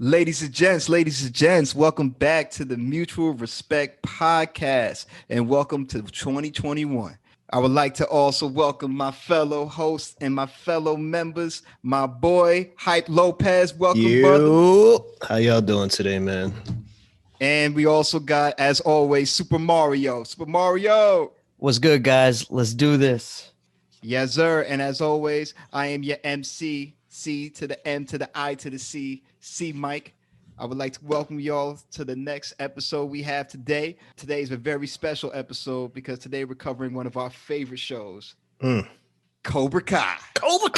Ladies and gents, welcome back to the Mutual Respect Podcast and welcome to 2021. I would like to also welcome my fellow hosts and my fellow members, my boy, Hype Lopez. Welcome, brother. How y'all doing today, man? And we also got, as always, Super Mario. Super Mario. What's good, guys? Let's do this. Yes, sir. And as always, I am your MC, C to the M to the I to the C, C Mike. I would like to welcome y'all to the next episode we have today. Today is a very special episode because today we're covering one of our favorite shows, Cobra Kai. Cobra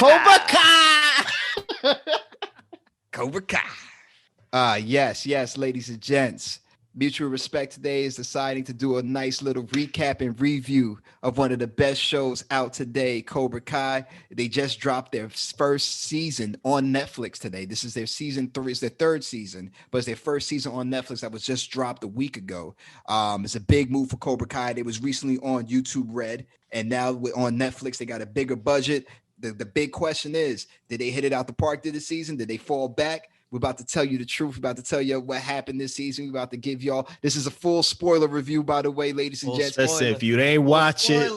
Kai. Yes, ladies and gents. Mutual Respect today is deciding to do a nice little recap and review of one of the best shows out today, Cobra Kai. They just dropped their first season on Netflix today. This is their season 3. It's their third season, but it's their first season on Netflix that was just dropped a week ago. It's a big move for Cobra Kai. It was recently on YouTube Red, and now on Netflix, they got a bigger budget. The big question is, did they hit it out the park this season? Did they fall back? We're about to tell you the truth. We're about to tell you what happened this season. We're about to give y'all. This is a full spoiler review, by the way, ladies and gents. Listen, if you ain't watch it,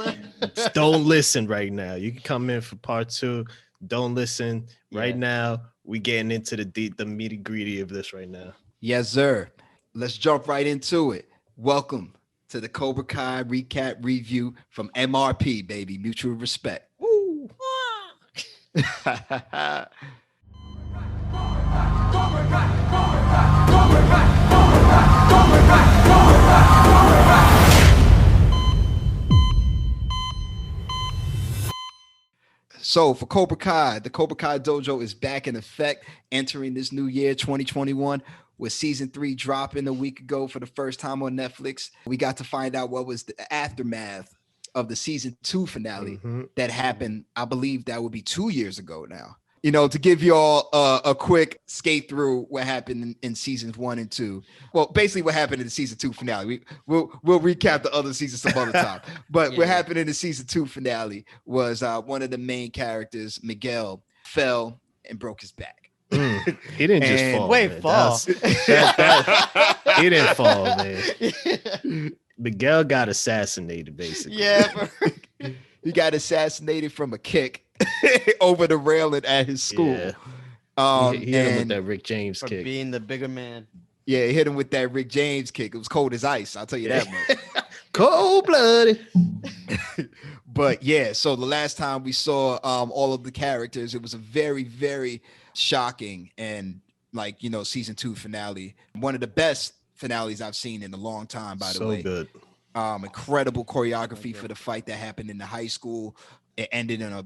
don't listen right now. You can come in for part 2. Don't listen right now. We getting into the nitty gritty of this right now. Yes, sir. Let's jump right into it. Welcome to the Cobra Kai recap review from MRP, baby. Mutual Respect. Woo! So for Cobra Kai, the Cobra Kai DOJO is back in effect, entering this new year, 2021, with season 3 dropping a week ago for the first time on Netflix. We got to find out what was the aftermath of the season 2 finale that happened. I believe that would be 2 years ago now. You know, to give you all a quick skate through what happened in seasons 1 and 2. Well, basically what happened in the season 2 finale. We'll recap the other seasons some other time. But what happened in the season 2 finale was one of the main characters, Miguel, fell and broke his back. He didn't just fall. Wait, fall. He didn't fall, man. Miguel got assassinated, basically. Yeah, he got assassinated from a kick over the railing at his school. Yeah. He hit him with that Rick James For kick. being the bigger man. Yeah, he hit him with that Rick James kick. It was cold as ice. I'll tell you that much. Cold-blooded. But yeah, so the last time we saw all of the characters, it was a very, very shocking and season 2 finale. One of the best finales I've seen in a long time, by the way. So good. Incredible choreography for the fight that happened in the high school. It ended in a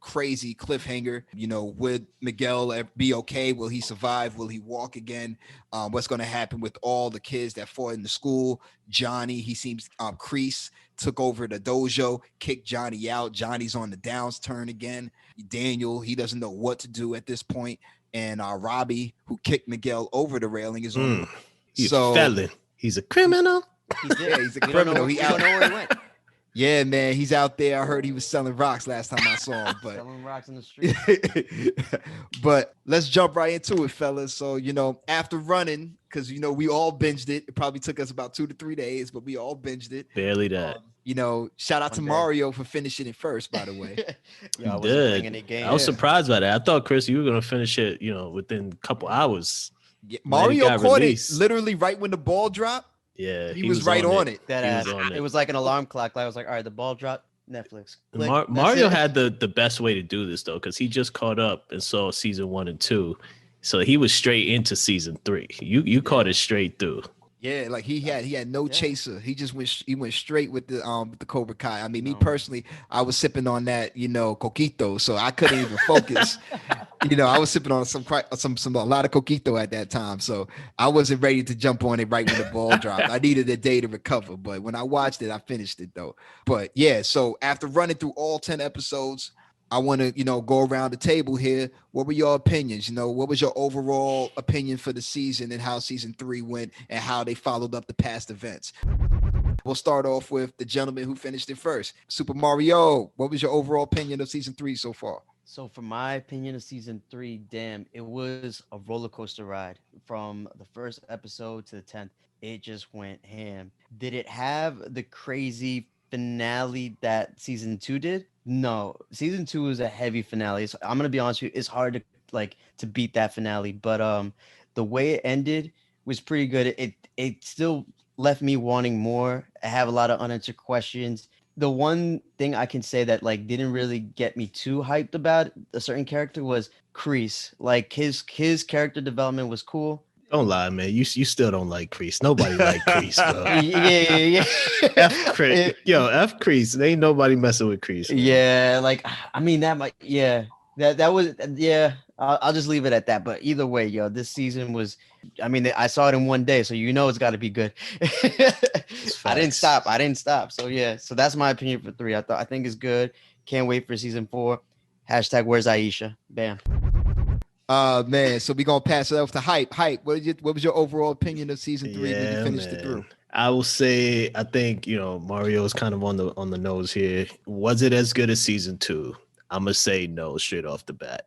crazy cliffhanger. You know, would Miguel be okay? Will he survive? Will he walk again? What's going to happen with all the kids that fought in the school? Johnny, he seems Kreese took over the dojo, kicked Johnny out. Johnny's on the downs turn again. Daniel, he doesn't know what to do at this point. And Robbie, who kicked Miguel over the railing, is on. He's a felon. He's a criminal. He's a criminal. He out. Don't know where he went. Yeah, man, he's out there. I heard he was selling rocks last time I saw him. But selling rocks in the street. But let's jump right into it, fellas. So, after running, because, we all binged it. It probably took us about 2 to 3 days, but we all binged it. Barely that. Shout out to Mario for finishing it first, by the way. I wasn't playing any games. I was surprised by that. I thought, Chris, you were going to finish it, within a couple hours. Yeah, Mario caught it literally right when the ball dropped. Yeah, he was right on it. It was like an alarm clock. I was like, all right, the ball dropped. Netflix. Mario had the best way to do this though, because he just caught up and saw season 1 and 2, so he was straight into season 3. You caught it straight through. Yeah, like he had no chaser. He just went straight with the Cobra Kai. I mean, me personally, I was sipping on that, coquito, so I couldn't even focus. I was sipping on a lot of coquito at that time, so I wasn't ready to jump on it right when the ball dropped. I needed a day to recover, but when I watched it, I finished it though. But yeah, so after running through all 10 episodes, I want to, go around the table here. What were your opinions? What was your overall opinion for the season and how season 3 went and how they followed up the past events? We'll start off with the gentleman who finished it first. Super Mario, what was your overall opinion of season 3 so far? So, for my opinion of season 3, damn, it was a roller coaster ride from the first episode to the 10th. It just went ham. Did it have the crazy finale that season 2 did? No, season 2 was a heavy finale. So I'm gonna be honest with you, it's hard to to beat that finale. But the way it ended was pretty good. It still left me wanting more. I have a lot of unanswered questions. The one thing I can say that didn't really get me too hyped about a certain character was Kreese. Like his character development was cool. Don't lie, man. You still don't like Kreese. Nobody like Kreese, bro. Yeah. F Kreese. There ain't nobody messing with Kreese. Man. Yeah, like I mean that might that was yeah. I'll just leave it at that. But either way, yo, this season was. I mean, I saw it in one day, so you know it's got to be good. I didn't stop. So yeah. So that's my opinion for 3. I think it's good. Can't wait for season 4. Hashtag Where's Aisha? Bam. Man, so we gonna pass it off to Hype. What was your overall opinion of season 3 when you finished it through? I will say I think Mario is kind of on the nose here. Was it as good as season 2? I'm gonna say no straight off the bat.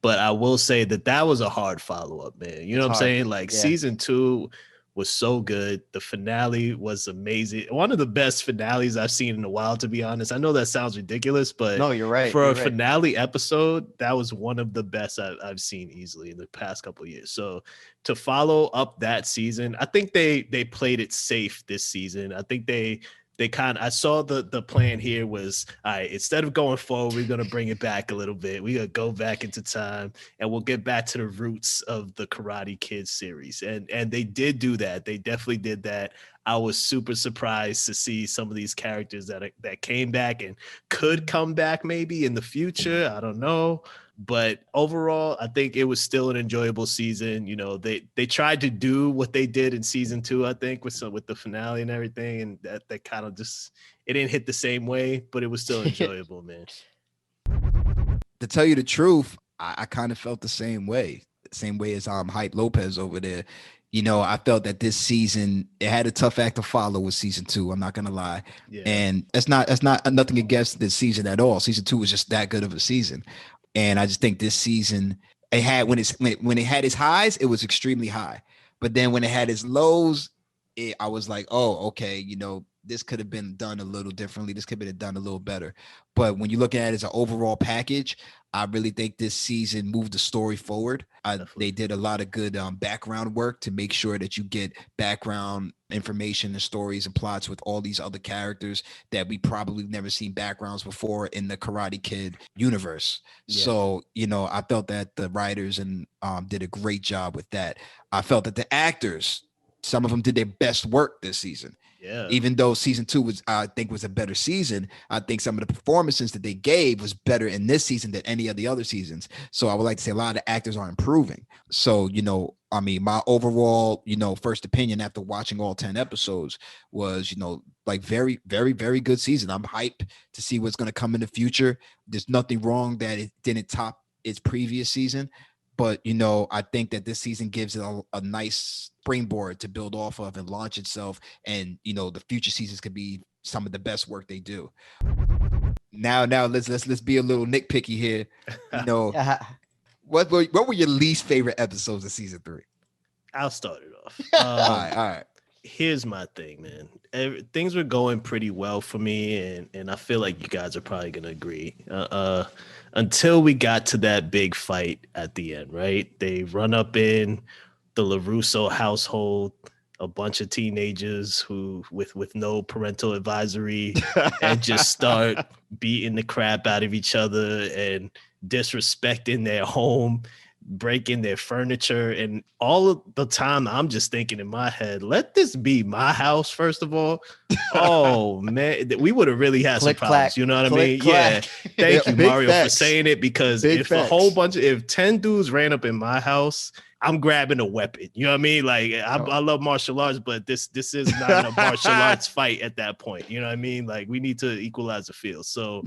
But I will say that was a hard follow-up, man. You know what I'm saying? Like season 2 was so good. The finale was amazing. One of the best finales I've seen in a while, to be honest. I know that sounds ridiculous, but no, you're right. For a finale episode, that was one of the best I've seen easily in the past couple of years. So to follow up that season, I think they played it safe this season. I think I saw the plan here was, all right, instead of going forward, we're going to bring it back a little bit. We're going to go back into time and we'll get back to the roots of the Karate Kid series. And they did do that. They definitely did that. I was super surprised to see some of these characters that came back and could come back maybe in the future. I don't know. But overall, I think it was still an enjoyable season. They tried to do what they did in season 2, I think, with the finale and everything, and that kind of just it didn't hit the same way, but it was still enjoyable, man. To tell you the truth, I kind of felt the same way as Hype Lopez over there. I felt that this season it had a tough act to follow with season 2. I'm not gonna lie, and that's not nothing against this season at all. Season 2 was just that good of a season. And I just think this season it had when it had its highs, it was extremely high. But then when it had its lows, I was like, oh, okay, this could have been done a little differently. This could have been done a little better. But when you look at it as an overall package, I really think this season moved the story forward. They did a lot of good background work to make sure that you get background information and stories and plots with all these other characters that we probably never seen backgrounds before in the Karate Kid universe. Yeah. So, I felt that the writers and did a great job with that. I felt that the actors, some of them did their best work this season. Yeah. Even though season 2 was a better season, I think some of the performances that they gave was better in this season than any of the other seasons. So I would like to say a lot of the actors are improving. So, my overall, first opinion after watching all 10 episodes was, very, very, very good season. I'm hyped to see what's going to come in the future. There's nothing wrong that it didn't top its previous season. But, I think that this season gives it a nice springboard to build off of and launch itself. And, the future seasons could be some of the best work they do. Now let's be a little nitpicky here. What were your least favorite episodes of season 3? I'll start it off. All right. Here's my thing, man. Things were going pretty well for me, and I feel like you guys are probably gonna agree. Until we got to that big fight at the end, right? They run up in the LaRusso household, a bunch of teenagers who with no parental advisory and just start beating the crap out of each other and disrespecting their home, breaking their furniture. And all of the time I'm just thinking in my head, let this be my house, first of all. Oh man, we would have really had some problems. You know what I mean? Yeah. Thank you, Mario, for saying it, because if 10 dudes ran up in my house, I'm grabbing a weapon. You know what I mean? Like I love martial arts, but this is not a martial arts fight at that point. You know what I mean? Like we need to equalize the field. So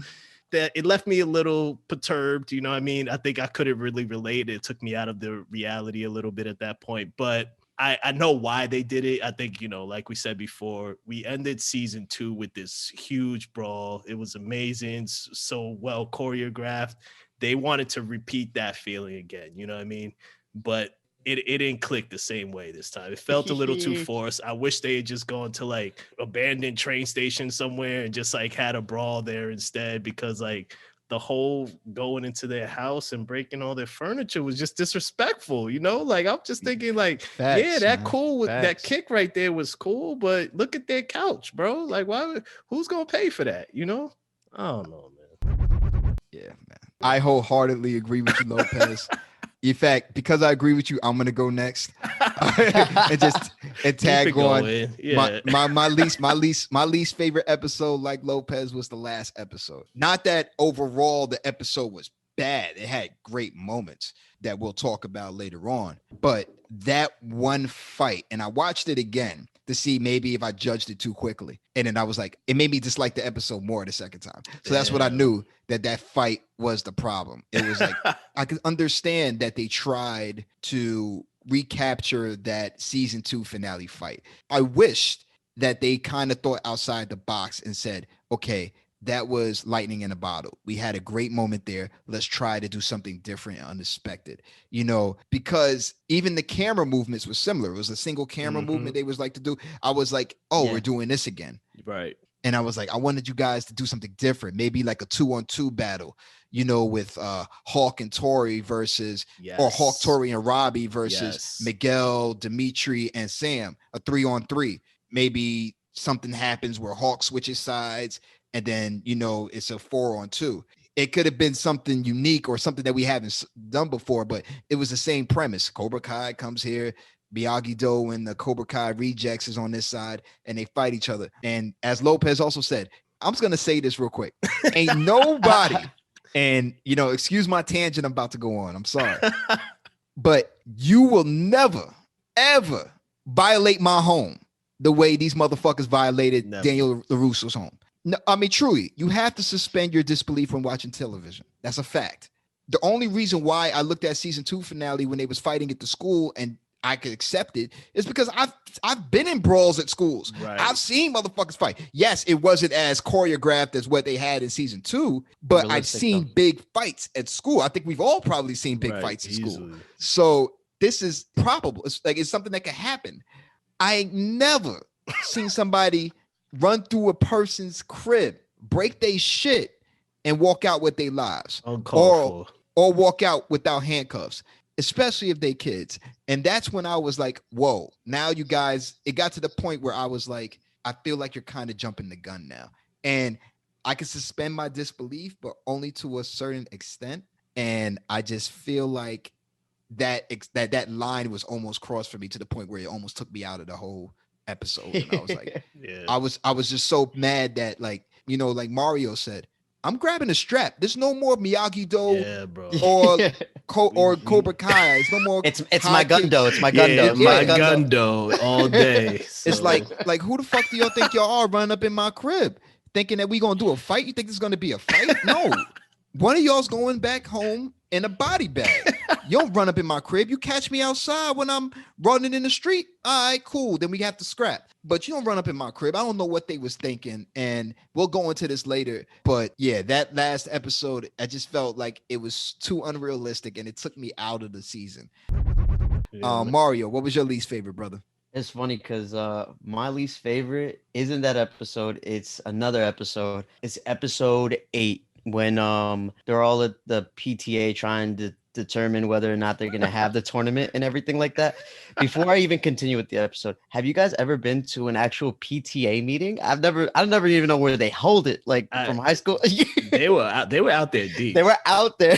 that it left me a little perturbed. You know what I mean? I think I couldn't really relate. It took me out of the reality a little bit at that point, but I know why they did it. I think, like we said before, we ended season 2 with this huge brawl. It was amazing. So well choreographed. they wanted to repeat that feeling again. You know what I mean? But it didn't click the same way this time. It felt a little too forced. I wish they had just gone to like abandoned train station somewhere and just like had a brawl there instead, because like the whole going into their house and breaking all their furniture was just disrespectful, you know? Like I'm just thinking like, Facts, yeah, that man. cool with that Facts. kick right there was cool, but look at their couch, bro. Like who's gonna pay for that, you know? I don't know, man. Yeah, man. I wholeheartedly agree with you, Lopez. In fact, because I agree with you, I'm gonna go next and tag on. Yeah. My least favorite episode, like Lopez, was the last episode. Not that overall the episode was bad. It had great moments that we'll talk about later on. But that one fight, and I watched it again to see maybe if I judged it too quickly. And then I was like, it made me dislike the episode more the second time. So that's what I knew, that fight was the problem. It was like, I could understand that they tried to recapture that season 2 finale fight. I wished that they kind of thought outside the box and said, okay, that was lightning in a bottle. We had a great moment there. Let's try to do something different and unexpected, you know, because even the camera movements were similar. It was a single camera movement they was like to do. I was like, oh, we're doing this again. Right. And I was like, I wanted you guys to do something different. Maybe like a 2-on-2 battle, you know, with Hawk and Tori versus, or Hawk, Tori and Robbie versus Miguel, Dimitri, and Sam, a 3-on-3. Maybe something happens where Hawk switches sides, and then, you know, it's a 4-on-2. It could have been something unique or something that we haven't done before, but it was the same premise. Cobra Kai comes here, Miyagi-Do and the Cobra Kai rejects is on this side, and they fight each other. And as Lopez also said, I'm just going to say this real quick. Ain't nobody, and, you know, excuse my tangent I'm about to go on. I'm sorry. But you will never, ever violate my home the way these motherfuckers violated Daniel LaRusso's home. No, I mean, truly, you have to suspend your disbelief when watching television. That's a fact. The only reason why I looked at season 2 finale when they was fighting at the school and I could accept it is because I've been in brawls at schools. Right. I've seen motherfuckers fight. Yes, it wasn't as choreographed as what they had in season 2, but I've seen big fights at school. I think we've all probably seen big fights at school. So this is probable. It's something that could happen. I ain't never seen somebody run through a person's crib, break their shit, and walk out with their lives, or walk out without handcuffs, especially if they kids. And that's when I was like, whoa, now you guys, it got to the point where I was like, I feel like you're kind of jumping the gun now. And I can suspend my disbelief, but only to a certain extent. And I just feel like that line was almost crossed for me to the point where it almost took me out of the whole episode. And I was like, I was just so mad that, like, you know, like Mario said, I'm grabbing a strap. There's no more Miyagi-Do or Cobra Kai. It's no more. It's my Gundo. It's my Gundo. It's my Gundo all day. So. It's like who the fuck do y'all think y'all are running up in my crib thinking that we gonna do a fight? You think this is gonna be a fight? No. One of y'all's going back home in a body bag. You don't run up in my crib. You catch me outside when I'm running in the street. All right, cool. Then we have to scrap. But you don't run up in my crib. I don't know what they was thinking. And we'll go into this later. But yeah, that last episode, I just felt like it was too unrealistic and it took me out of the season. Mario, what was your least favorite, brother? It's funny because my least favorite isn't that episode. It's another episode. It's episode 8. When they're all at the PTA trying to determine whether or not they're going to have the tournament and everything like that. Before I even continue with the episode, have you guys ever been to an actual PTA meeting? I never even know where they hold it, like from high school. They were out there deep. They were out there.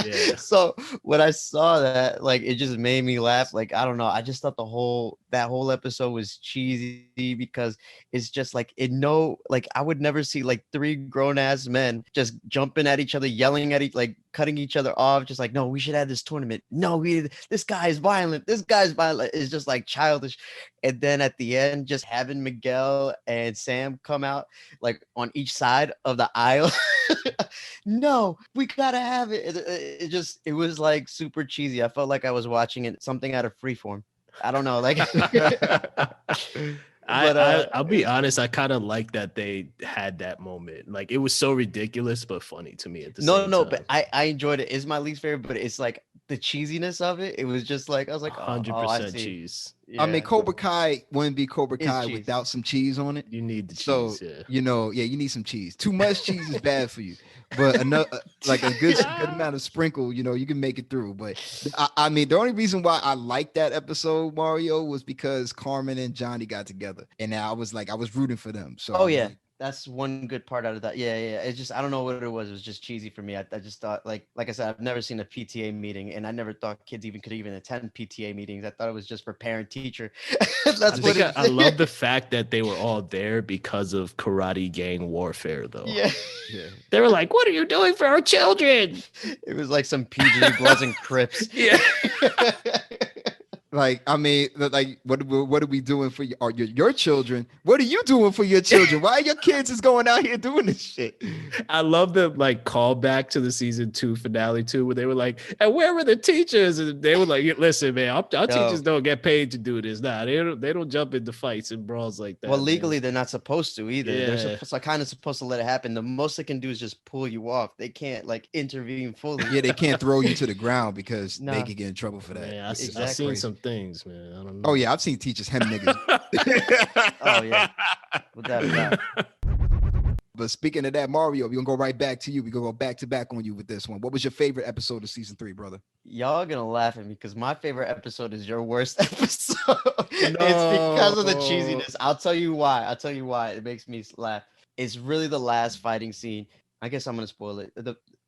Yeah. So when I saw that, like, it just made me laugh. Like, I don't know. I just thought that whole episode was cheesy because it's just like, I would never see like 3 grown ass men just jumping at each other, yelling at like cutting each other off, just like, no, we should have this tournament. No, this guy is violent. This guy's violent. It's just like childish. And then at the end, just having Miguel and Sam come out like on each side of the aisle. No, we gotta have it. It was like super cheesy. I felt like I was watching something out of Freeform. I don't know, like I'll be honest. I kind of like that they had that moment. Like it was so ridiculous, but funny to me at the same time. But I enjoyed it. It's my least favorite, but it's like the cheesiness of it. It was just like I was like, I 100% see. cheese. Yeah. I mean, Cobra Kai wouldn't be Cobra It's Kai cheese. without some cheese on it. You need the So cheese. Yeah. you know, yeah, you need some cheese. Too much cheese is bad for you, but another like a good amount of sprinkle, you know, you can make it through. But I mean, the only reason why I liked that episode, Mario, was because Carmen and Johnny got together, and I was rooting for them. So Oh I yeah, really- that's one good part out of that. Yeah. It's just I don't know what it was. It was just cheesy for me. I just thought like I said, I've never seen a PTA meeting, and I never thought kids could even attend PTA meetings. I thought it was just for parent teacher. That's what I love the fact that they were all there because of karate gang warfare, though. Yeah. They were like, "What are you doing for our children?" It was like some PG Bloods and Crips. Yeah. like I mean, like what are we doing for your children? What are you doing for your children? Why your kids is going out here doing this shit? I love the like callback to the season 2 finale too, where they were like, "And where were the teachers?" And they were like, "Listen, man, our teachers don't get paid to do this. Nah, they don't jump into fights and brawls like that." Well, legally, they're not supposed to either. Yeah. They're kind of supposed to let it happen. The most they can do is just pull you off. They can't like intervene fully. Yeah, they can't throw you to the ground because they Nah. could get in trouble for that. Man, I've Exactly. seen some things, man. I don't know. Oh yeah, I've seen teachers hem niggas. Oh yeah, without a doubt. But speaking of that, Mario, we're gonna go right back to you. We're gonna go back to back on you with this one. What was your favorite episode of season 3, brother? Y'all gonna laugh at me because my favorite episode is your worst episode. It's because of the cheesiness. I'll tell you why. It makes me laugh. It's really the last fighting scene. I guess I'm gonna spoil it.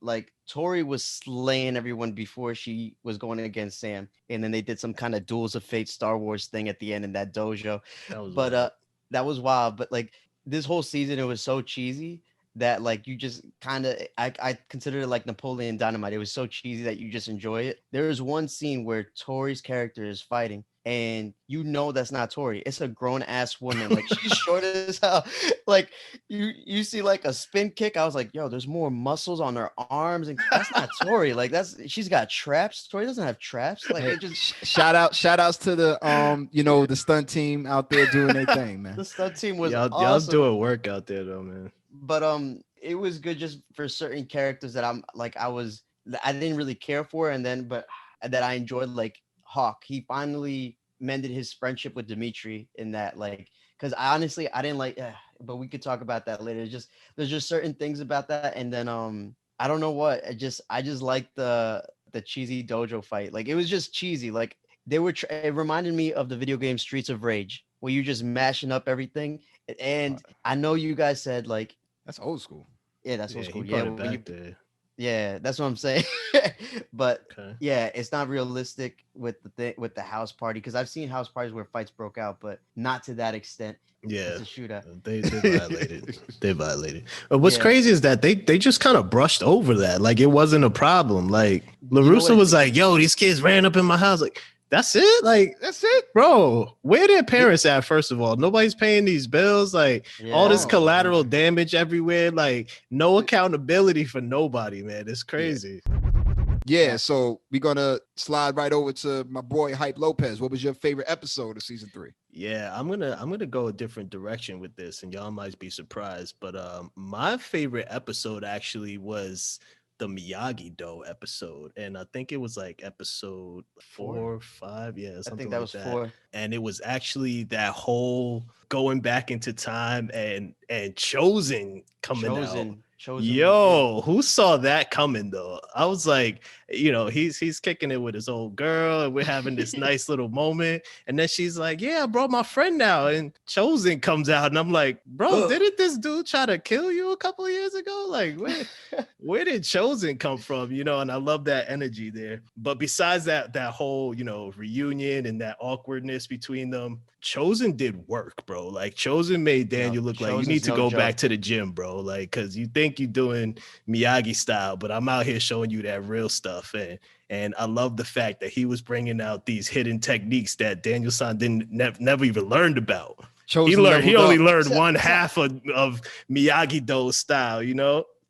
Like Tori was slaying everyone before she was going against Sam, and then they did some kind of Duels of Fate Star Wars thing at the end in that dojo. That was wild. But like this whole season, it was so cheesy that like you just kind of I consider it like Napoleon Dynamite. It was so cheesy that you just enjoy it. There is one scene where Tori's character is fighting, and you know that's not Tori. It's a grown ass woman. Like she's short as hell. Like you see like a spin kick. I was like, yo, there's more muscles on her arms, and that's not Tori. Like she's got traps. Tori doesn't have traps. Like it just shout outs to the the stunt team out there doing their thing, man. the stunt team was y'all awesome. doing work out there though, man. But it was good just for certain characters that I didn't really care for, and then but that I enjoyed, like Hawk. He finally mended his friendship with Dimitri in that, like, because honestly I didn't like, but we could talk about that later. There's just certain things about that, and then I don't know what I just like the cheesy dojo fight. Like it was just cheesy. Like they were. It reminded me of the video game Streets of Rage, where you're just mashing up everything. And I know you guys said like. That's old school. Yeah, that's old school. He brought it back there. Yeah, that's what I'm saying. But Okay. yeah, it's not realistic with with the house party, because I've seen house parties where fights broke out, but not to that extent. Yeah, It's a shootout. they violated. They violated. But what's Yeah. crazy is that they just kind of brushed over that, like it wasn't a problem. Like LaRusso what? was like, "Yo, these kids ran up in my house." Like that's it. Like That's it. bro, where their parents at? First of all, nobody's paying these bills. Like all this Yeah. collateral damage everywhere. Like no accountability for nobody, man. It's crazy. Yeah, so we're gonna slide right over to my boy Hype Lopez. What was your favorite episode of season 3? Yeah, I'm gonna go a different direction with this, and y'all might be surprised. But my favorite episode actually was the Miyagi-Do episode, and I think it was like episode 4 or 5. Yeah, I something think that like was 4. And it was actually that whole going back into time and Chosen coming out. Chosen. Yo, who saw that coming though? I was like, he's kicking it with his old girl, and we're having this nice little moment. And then she's like, "Yeah, I brought my friend now." And Chosen comes out, and I'm like, "Bro, didn't this dude try to kill you a couple of years ago? Like, where did Chosen come from?" And I love that energy there. But besides that whole, reunion and that awkwardness between them, Chosen did work, bro. Like Chosen made Daniel look like you Chosen's need to no go joke. back to the gym, bro. Like, cause you think you're doing Miyagi style, but I'm out here showing you that real stuff. And I love the fact that he was bringing out these hidden techniques that Daniel-san never even learned about. He only learned one half of Miyagi-Do style,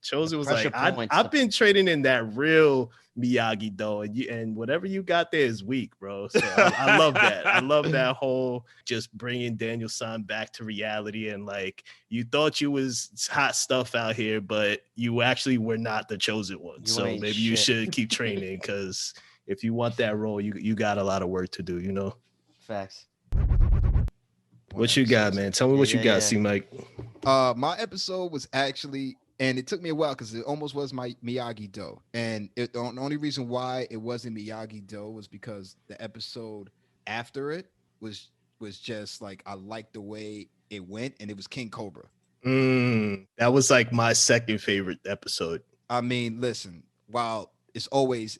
Chosen was pressure like, points, I've been trading in that real Miyagi-Do, and whatever you got there is weak, bro. So I love that. I love that whole just bringing Daniel-san back to reality, and like you thought you was hot stuff out here, but you actually were not the chosen one. You So ain't maybe you shit. should keep training, because if you want that role, you got a lot of work to do, you know. Facts. What you got, man? Tell me what you got, C Mike. My episode was actually, and it took me a while because it almost was my Miyagi-Do. And the only reason why it wasn't Miyagi-Do was because the episode after it was just like, I liked the way it went, and it was King Cobra. That was like my second favorite episode. I mean, listen, while it's always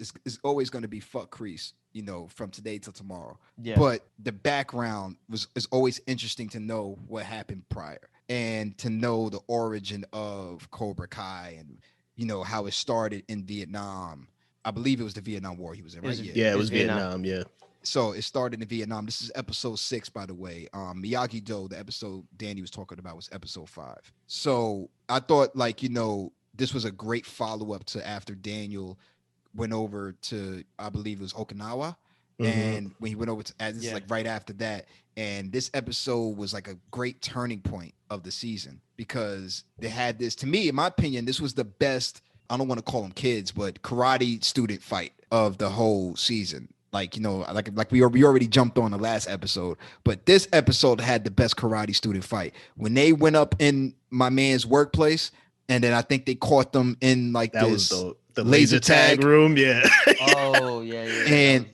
going to be fuck Crease, you know, from today till tomorrow. Yeah. But the background is always interesting to know what happened prior, and to know the origin of Cobra Kai, and you know how it started in Vietnam. I believe it was the Vietnam War he was in, right? It was Vietnam. Yeah. So it started in Vietnam. This is episode 6, by the way. Miyagi-Do, the episode Danny was talking about, was episode 5. So I thought, like, you know, this was a great follow-up to after Daniel went over to, I believe it was Okinawa. And when he went over to, this is like right after that. And this episode was like a great turning point of the season, because they had this, to me, in my opinion, this was the best, I don't want to call them kids, but karate student fight of the whole season. Like, you know, like we already jumped on the last episode, but this episode had the best karate student fight. When they went up in my man's workplace, and then I think they caught them in like that this was the laser tag room. Yeah. Oh, yeah.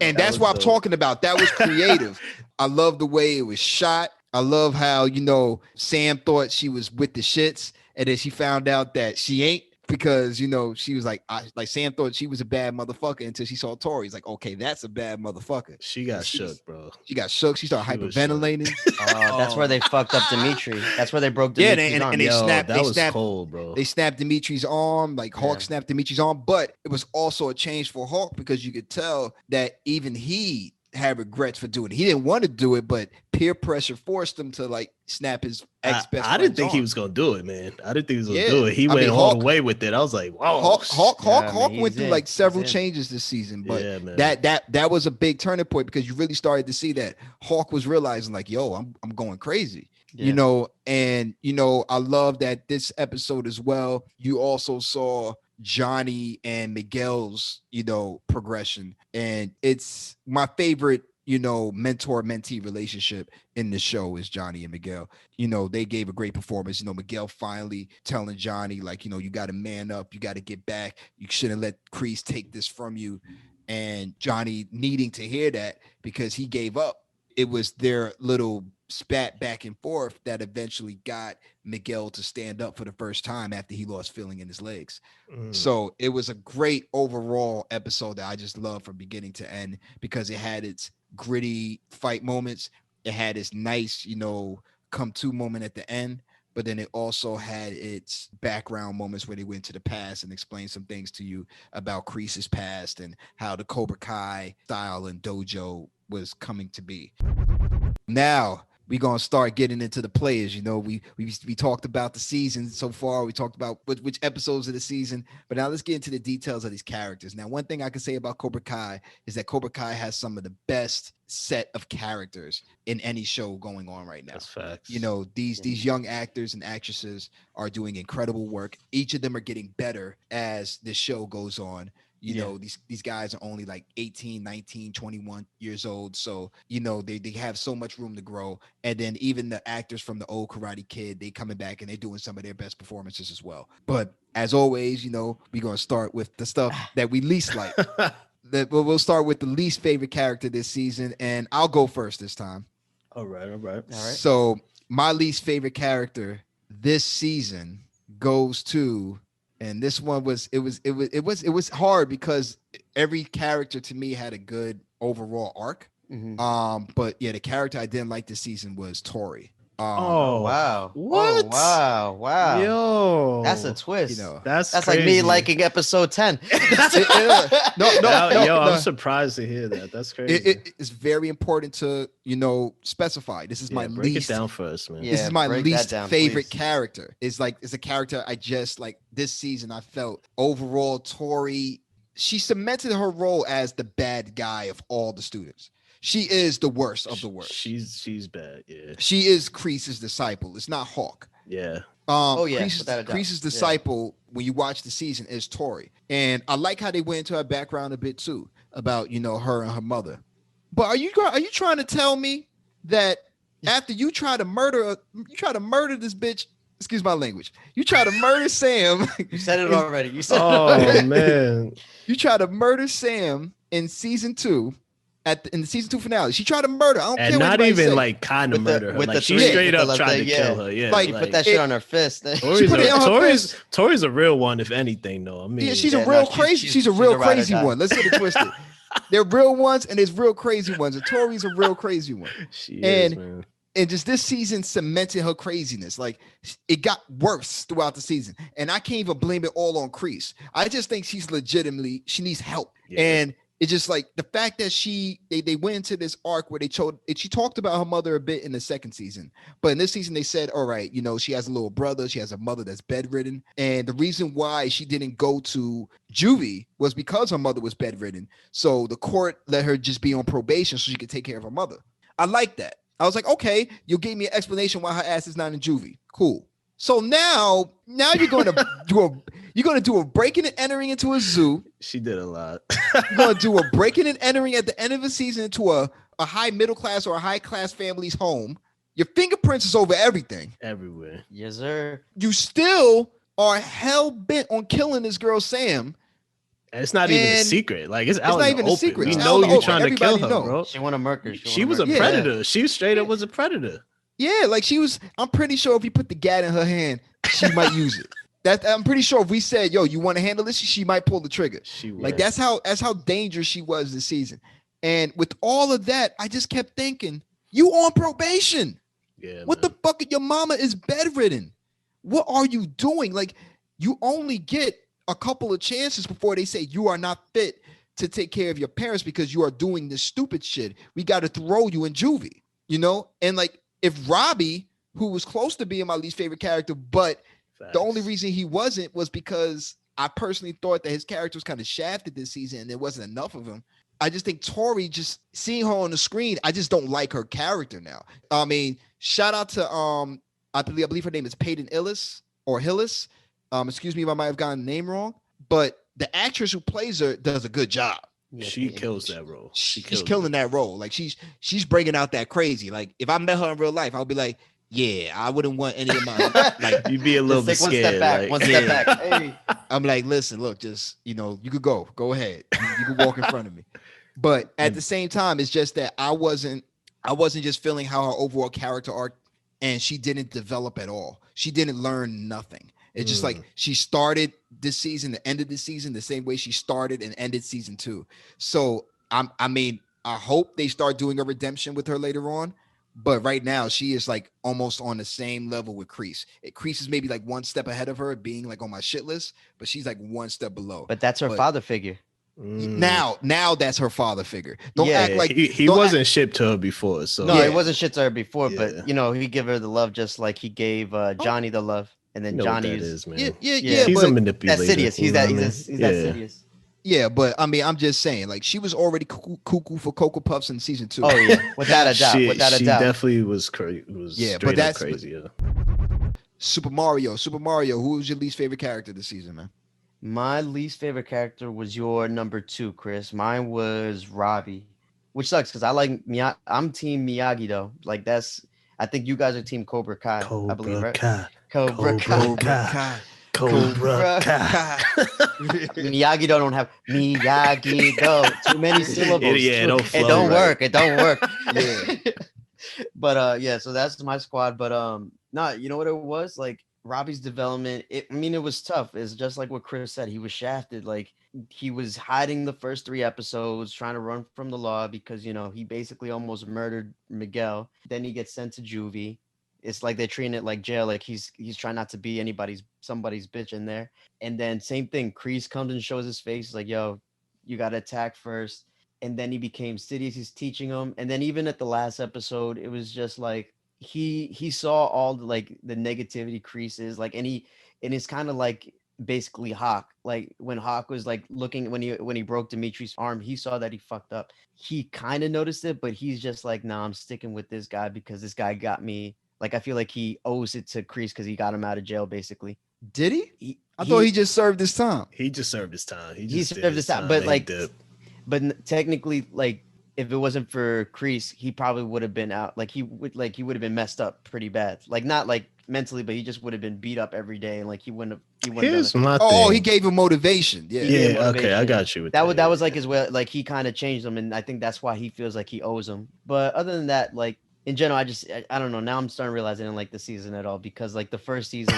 And that's what I'm talking about. That was creative. I love the way it was shot. I love how, you know, Sam thought she was with the shits, and then she found out that she ain't, because, you know, she was like Sam thought she was a bad motherfucker until she saw Tori. He's like, okay, that's a bad motherfucker. She got shook, bro. She got shook. She started hyperventilating. That's where they fucked up Dimitri. That's where they broke Dimitri's arm. And they snapped. That was cold, bro. They snapped Dimitri's arm. Like Hawk snapped Dimitri's arm, but it was also a change for Hawk, because you could tell that even he had regrets for doing it. He didn't want to do it, but peer pressure forced him to like snap his ex-best I didn't think arm. he was gonna do it, man. I didn't think he was gonna do it. He went all the way with it. I was like, wow. Hawk went through like several changes this season, but that was a big turning point, because you really started to see that Hawk was realizing like, yo, I'm going crazy. You know, and you know, I love that this episode as well, you also saw Johnny and Miguel's, you know, progression. And it's my favorite, you know, mentor-mentee relationship in the show is Johnny and Miguel. You know, they gave a great performance. You know, Miguel finally telling Johnny, like, you know, you got to man up, you got to get back, you shouldn't let Kreese take this from you. And Johnny needing to hear that, because he gave up. It was their little spat back and forth that eventually got Miguel to stand up for the first time after he lost feeling in his legs. So it was a great overall episode that I just love from beginning to end, because it had its gritty fight moments. It had its nice, you know, come to moment at the end, but then it also had its background moments where they went to the past and explained some things to you about Kreese's past and how the Cobra Kai style and dojo was coming to be. Now we're gonna start getting into the players. You know, we talked about the season so far. We talked about which episodes of the season, but now let's get into the details of these characters. Now, one thing I can say about Cobra Kai is that Cobra Kai has some of the best set of characters in any show going on right now. That's facts. You know, these young actors and actresses are doing incredible work. Each of them are getting better as the show goes on. You know, these guys are only like 18, 19, 21 years old. So, you know, they have so much room to grow. And then even the actors from the old Karate Kid, they coming back and they're doing some of their best performances as well. But as always, you know, we're going to start with the stuff that we least like. We'll start with the least favorite character this season. And I'll go first this time. All right. So my least favorite character this season goes to, and this one was hard because every character to me had a good overall arc. But yeah, the character I didn't like this season was Tori. Oh wow! What? Oh wow! Wow! Yo, That's a twist. You know, that's That's crazy. like me liking episode 10. Yo, I'm no. surprised to hear that. That's crazy. It's very important to specify. This is Yeah, my break least. it down for us, man. Yeah. This is my break that least down, favorite please. character. It's a character I just like this season. I felt overall Tori. She cemented her role as the bad guy of all the students. She is the worst of the worst. She's bad. Yeah. She is Kreese's disciple. It's not Hawk. Yeah. Oh, yeah, without a doubt. Kreese's disciple, when you watch the season, is Tori. And I like how they went into her background a bit too, about her and her mother. But are you trying to tell me that after you try to murder this bitch, excuse my language, you try to murder Sam. You said it already. You said Oh man. You try to murder Sam in season 2. In the season 2 finale, she tried to murder. I don't care. And what not anybody even say. like kind of murder her. with Like the she three- straight with up the tried to thing, kill her. Yeah. Like, put that shit on her fist. Tori's, put it on her Tori's a real one, if anything, though. I mean, Yeah, she's Yeah, a real no, crazy. she's She's a a real ride or crazy die. one. Let's get it twisted. There are real ones and there's real crazy ones. And Tori's a real crazy one. she is, and- man. And just this season cemented her craziness. Like it got worse throughout the season. And I can't even blame it all on Kreese. I just think she needs help. Yeah. And it's just like the fact that they went into this arc where she talked about her mother a bit in the second season, but in this season they said, all right, she has a little brother, she has a mother that's bedridden, and the reason why she didn't go to juvie was because her mother was bedridden. So the court let her just be on probation so she could take care of her mother. I like that. I was like, okay, you gave me an explanation why her ass is not in juvie. Cool. So now you're going to do a breaking and entering into a zoo. She did a lot. You're going to do a breaking and entering at the end of the season into a high middle class or a high class family's home. Your fingerprints is over everything. Everywhere. Yes, sir. You still are hell bent on killing this girl Sam. And it's not even a And secret. Like it's out not in even the a open. secret. We It's know out in the you're open. trying to kill Everybody her, know. bro. She want to murder. She was a Yeah. predator. She straight up was a predator. Yeah, like she was. I'm pretty sure if you put the gat in her hand, she might use it. I'm pretty sure if we said, "Yo, you want to handle this?" she might pull the trigger. She was. Like that's how dangerous she was this season. And with all of that, I just kept thinking, you on probation. Yeah. What the fuck? Your mama is bedridden. What are you doing? Like, you only get a couple of chances before they say you are not fit to take care of your parents because you are doing this stupid shit. We got to throw you in juvie, And like, if Robbie, who was close to being my least favorite character, but the only reason he wasn't was because I personally thought that his character was kind of shafted this season and there wasn't enough of him. I just think Tori, just seeing her on the screen, I just don't like her character now. I mean, shout out to I believe her name is Peyton Hillis. Excuse me if I might have gotten the name wrong, but the actress who plays her does a good job. She kills that role. She's killing that role. Like she's bringing out that crazy. Like if I met her in real life, I'll be like, yeah, I wouldn't want any of my like. You'd be a little bit One scared. step back. Like, One step back. Hey. I'm like, listen, look, just you could go ahead. You could walk in front of me. But at the same time, it's just that I wasn't just feeling how her overall character arc, and she didn't develop at all. She didn't learn nothing. It's just like she started this season, the end of this season, the same way she started and ended season 2. So I mean, I hope they start doing a redemption with her later on. But right now, she is like almost on the same level with Kreese. Kreese is maybe like one step ahead of her, being like on my shit list, but she's like one step below. But that's her father figure. Now that's her father figure. Don't Yeah, act like he wasn't shipped to her before. So No, Yeah. it wasn't shit to her before, Yeah. but he gave her the love just like he gave Johnny the love, and then you know what Johnny that is man. Yeah, He's but, a manipulator. that's Sidious. He's you know that what I mean? he's that Sidious. yeah, but I mean, I'm just saying, like she was already cuckoo for Cocoa Puffs in season 2. Oh yeah, without a doubt. She Without a doubt. definitely was crazy. Yeah, but Straight up that's- crazy. Yeah. Super Mario, who was your least favorite character this season, man? My least favorite character was your number 2, Chris. Mine was Robbie, which sucks because I like I'm Team Miyagi-Do. Like I think you guys are Team Cobra Kai. I believe, right? Kai. Cobra Kai. Cobra Kai. Miyagi-Do don't have Miyagi-Do. Too many syllables. Yeah, it It don't right. work. It don't work. Yeah. But yeah, so that's my squad. But you know what it was? Like Robbie's development, it was tough. It's just like what Chris said. He was shafted. Like he was hiding the first 3 episodes, trying to run from the law because he basically almost murdered Miguel. Then he gets sent to juvie. It's like they're treating it like jail. Like he's trying not to be somebody's bitch in there. And then same thing, Kreese comes and shows his face. He's like, yo, you got to attack first. And then he became Sidious. He's teaching him. And then even at the last episode, it was just like he saw all the like the negativity Kreese like, and it's kind of like basically Hawk. Like when Hawk was like looking when he broke Dimitri's arm, he saw that he fucked up. He kind of noticed it, but he's just like, nah, I'm sticking with this guy because this guy got me. Like I feel like he owes it to Kreese because he got him out of jail, basically. Did he? I thought he just served his time. He just served his time. He served his time, but like, technically, like if it wasn't for Kreese, he probably would have been out. Like he would have been messed up pretty bad. Like not like mentally, but he just would have been beat up every day, and like he wouldn't have. Here's my thing. Oh, he gave him motivation. Yeah, motivation. Okay, I got you. That was like his way. Like he kind of changed him, and I think that's why he feels like he owes him. But other than that, like in general, I don't know. Now I'm starting to realize I didn't like the season at all because like the first season.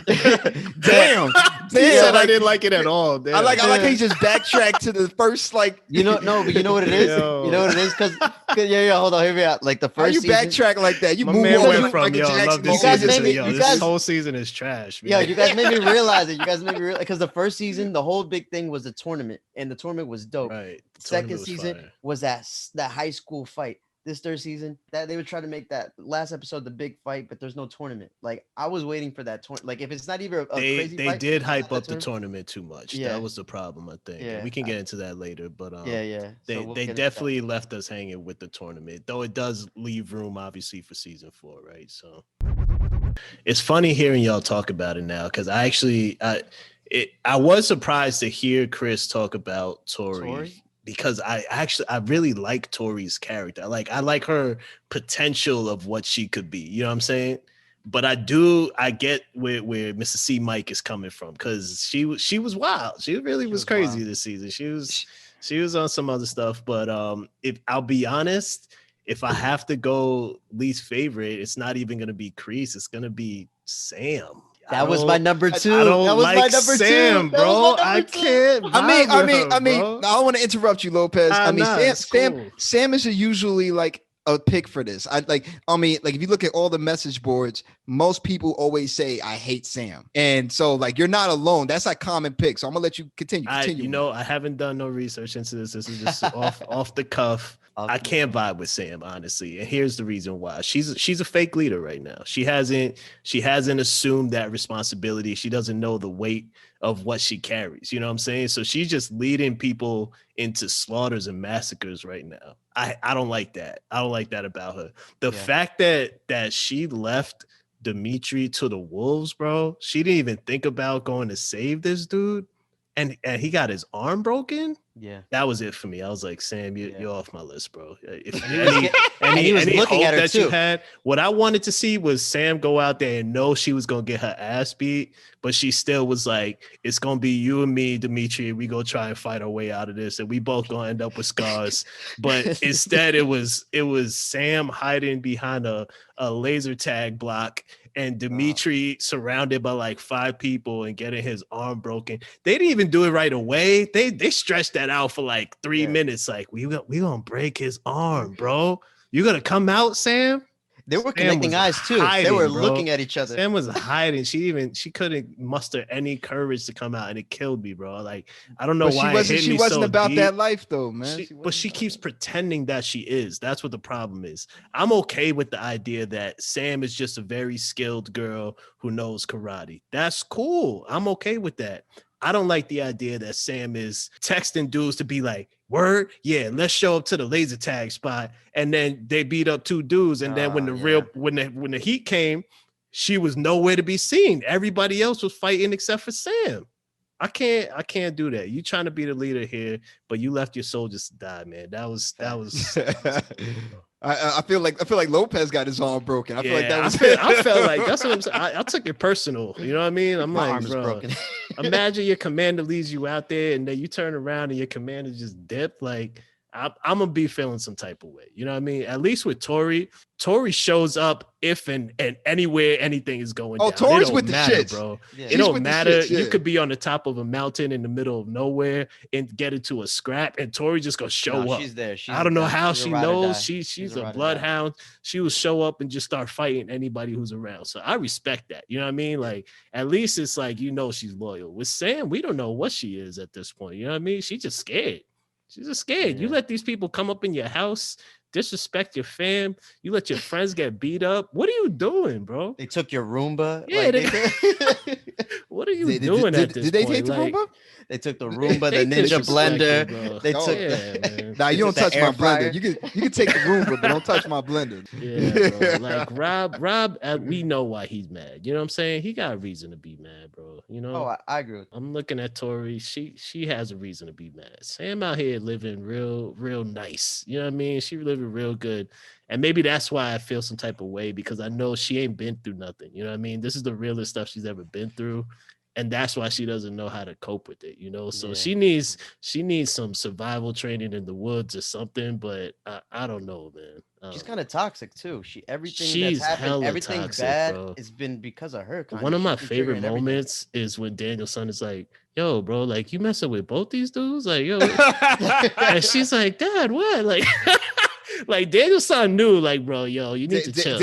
Damn. Said like, I didn't like it at all. Damn. I like how he just backtracked to the first like. But you know what it is. You know what it is because hold on, hear me out. Like the first. How you season, backtrack like that? You my move man on went from like yo, I love this season. This whole season is trash. Man. Yeah, you guys made me realize it. You guys made me realize because the first season, the whole big thing was the tournament, and the tournament was dope. Right. Second season was that high school fight. This third season, that they would try to make that last episode the big fight, but there's no tournament. Like I was waiting for that tournament. Like if it's not even a crazy they fight, did hype up the tournament too much. Yeah. That was the problem, I think. Yeah. We can get into that later, but yeah. They definitely left us hanging with the tournament, though it does leave room obviously for season 4, right? So it's funny hearing y'all talk about it now because I was surprised to hear Chris talk about Tori? Because I really like Tori's character. I like her potential of what she could be. You know what I'm saying? But I get where Mr. C Mike is coming from because she was wild. She really was crazy this season. She was on some other stuff. But if I'll be honest, if I have to go least favorite, it's not even gonna be Kreese. It's gonna be Sam. That was my number 2. I don't that was like my number Sam, 2. bro. I can't. I don't want to interrupt you, Lopez. Sam is usually like a pick for this. Like if you look at all the message boards, most people always say I hate Sam, and so like you're not alone. That's a common pick. So I'm gonna let you continue. I haven't done no research into this. This is just off the cuff. I can't vibe with Sam, honestly. And here's the reason why. She's a fake leader right now. She hasn't assumed that responsibility. She doesn't know the weight of what she carries. You know what I'm saying? So she's just leading people into slaughters and massacres right now. I don't like that. I don't like that about her. The fact that she left Dimitri to the wolves, bro. She didn't even think about going to save this dude. And he got his arm broken. Yeah, that was it for me. I was like, Sam, you're off my list, bro. If he was looking at her too. You had, what I wanted to see was Sam go out there and know she was gonna get her ass beat, but she still was like, it's gonna be you and me, Dimitri. We go try and fight our way out of this, and we both gonna end up with scars. But instead, it was Sam hiding behind a laser tag block. And Dimitri surrounded by like 5 people and getting his arm broken. They didn't even do it right away. They stretched that out for like 3 minutes. Like, we gonna break his arm, bro. You gonna come out, Sam? They were connecting eyes too. They were looking at each other. Sam was hiding. She couldn't muster any courage to come out, and it killed me, bro. Like, I don't know why she wasn't about that life though, man. But she keeps pretending that she is. That's what the problem is. I'm okay with the idea that Sam is just a very skilled girl who knows karate. That's cool. I'm okay with that. I don't like the idea that Sam is texting dudes to be like, word, yeah, let's show up to the laser tag spot, and then they beat up 2 dudes, and then when the heat came, she was nowhere to be seen. Everybody else was fighting except for Sam. I can't do that. You trying to be the leader here, but you left your soldiers to die, man. That was. I feel like Lopez got his arm broken. I feel like that was. I felt like that's what I'm saying. I took it personal. You know what I mean? I'm My like, arm is bro, broken. Imagine your commander leads you out there, and then you turn around and your commander just dipped. Like, I'm gonna be feeling some type of way. You know what I mean? At least with Tori shows up if and anywhere anything is going down. Tori's it with the matter, shits. bro. Yeah. It don't with the matter. shits, yeah. You could be on the top of a mountain in the middle of nowhere and get into a scrap, and Tori just gonna show No, up. she's there. I don't know down. how She's a she ride or knows. die. She's a a ride or die. bloodhound. She will show up and just start fighting anybody who's around. So I respect that. You know what I mean? Like, at least it's like, she's loyal. With Sam, we don't know what she is at this point. You know what I mean? She's just scared. She's just scared. You Yeah. let these people come up in your house, disrespect your fam. You let your friends get beat up. What are you doing, bro? They took your Roomba. Yeah, what are you doing at this Did they point? take the Roomba? They took the Roomba, the They Ninja disrespected, blender. bro. They took man. Nah, you don't the touch air my fryer. blender. You can take the Roomba, but don't touch my blender. Yeah, bro. Like Rob, we know why he's mad. You know what I'm saying? He got a reason to be mad, bro. You know? Oh, I agree with I'm looking at Tori. She has a reason to be mad. Sam out here living real nice. You know what I mean? She living real good. And maybe that's why I feel some type of way, because I know she ain't been through nothing. You know what I mean? This is the realest stuff she's ever been through. And that's why she doesn't know how to cope with it, So Yeah. she needs some survival training in the woods or something. But I don't know, man. She's kind of toxic too. Everything she's that's happened, hella everything toxic, bad bro. has been because of her. One of my She's been favorite triggering everything. moments is when Daniel's son is like, "Yo, bro, like you messing with both these dudes, like yo," and she's like, "Dad, what?" Like, like Daniel's son knew, like, bro, yo, you need to chill.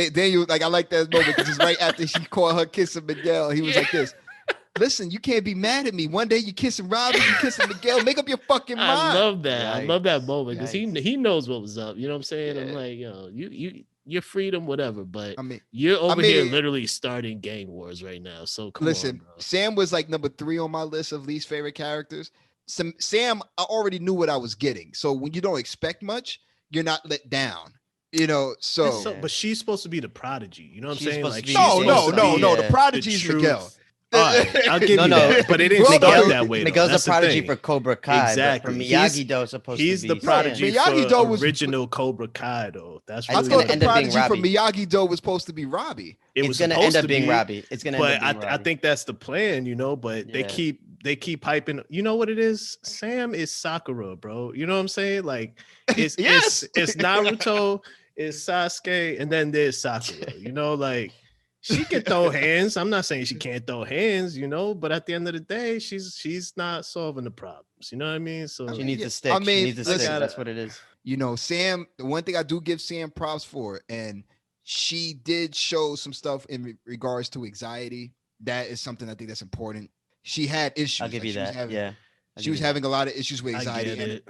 Daniel, like, I like that moment because right after she caught her kissing Miguel, he was like this. Listen, you can't be mad at me. One day you kissing Robbie, you kissing Miguel. Make up your fucking mind. I love that. I love that Yikes. moment because he knows what was up. You know what I'm saying? Yeah. I'm like, yo, your freedom, whatever. But I mean, you're over here literally starting gang wars right now. So come listen, on, bro. Sam was like number 3 on my list of least favorite characters. Sam, I already knew what I was getting. So when you don't expect much, you're not let down. So But she's supposed to be the prodigy. You know what I'm She's saying? supposed Like, to be- she's supposed to be no. yeah. The prodigy the is truth. Miguel. All right, I'll give No, you no. that, but it didn't Well, start no, that way. Miguel's That's a prodigy the for thing. Cobra Kai. Exactly. But for He's- Miyagi-Do is supposed He's to the be prodigy Sam. Miyagi-Do for was- original Cobra Kai, though. That's I I really gonna thought the end up being prodigy from Robbie. Miyagi-Do was supposed to be Robbie. it It's was gonna supposed end up to being be, Robbie. It's gonna but end up being I Robbie. think that's the plan, But Yeah. they keep hyping. You know what it is? Sam is Sakura, bro. You know what I'm saying? Like it's Yes. it's Naruto, it's Sasuke, and then there's Sakura. Like she can throw hands. I'm not saying she can't throw hands, but at the end of the day, she's not solving the problems. You know what I mean? So She needs Yeah, a stick. I mean, she needs a stick. listen, That's what it is. Sam, the one thing I do give Sam props for, and she did show some stuff in regards to anxiety. That is something I think that's important. She had issues. I'll give like, you she was that. having- Yeah. She was having a lot of issues with I anxiety. get And it.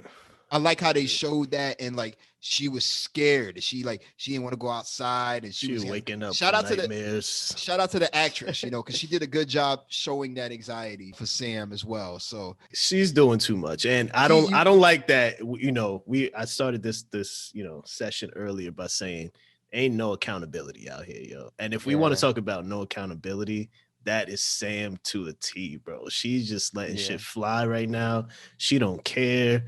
I like how they showed that, and like she was scared. She didn't want to go outside, and She was waking up. Shout from out to the nightmares. shout out to the actress, because she did a good job showing that anxiety for Sam as well. So She's doing too much, and I don't like that. I started this session earlier by saying ain't no accountability out here, yo. And if we want to Yeah. talk about no accountability, that is Sam to a T, bro. She's just letting Yeah. shit fly right now. She don't care,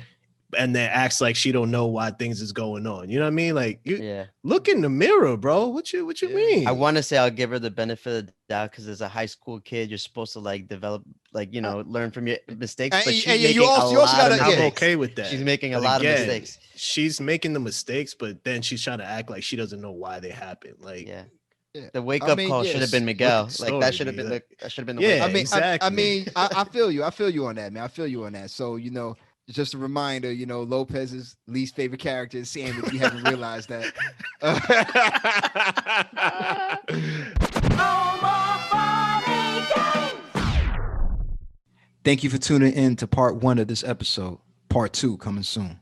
and then acts like she don't know why things is going on. You know what I mean? Like, you Yeah. look in the mirror, bro. What you Yeah. mean? I want to say I'll give her the benefit of the doubt because as a high school kid, you're supposed to develop, learn from your mistakes. And- But she's and making you also a lot gotta- of I'm mistakes. okay with that. She's making a But lot of again, mistakes. She's making the mistakes, but then she's trying to act like she doesn't know why they happen. Like, Yeah. Yeah. The wake I up mean, call yes, should have been look Miguel. at the Like story, that should have B, been like- that should have been the Yeah, wake up. exactly. I feel you. I feel you on that, man. I feel you on that. So, just a reminder, Lopez's least favorite character is Sam, if you haven't realized that. Thank you for tuning in to part 1 of this episode. Part 2 coming soon.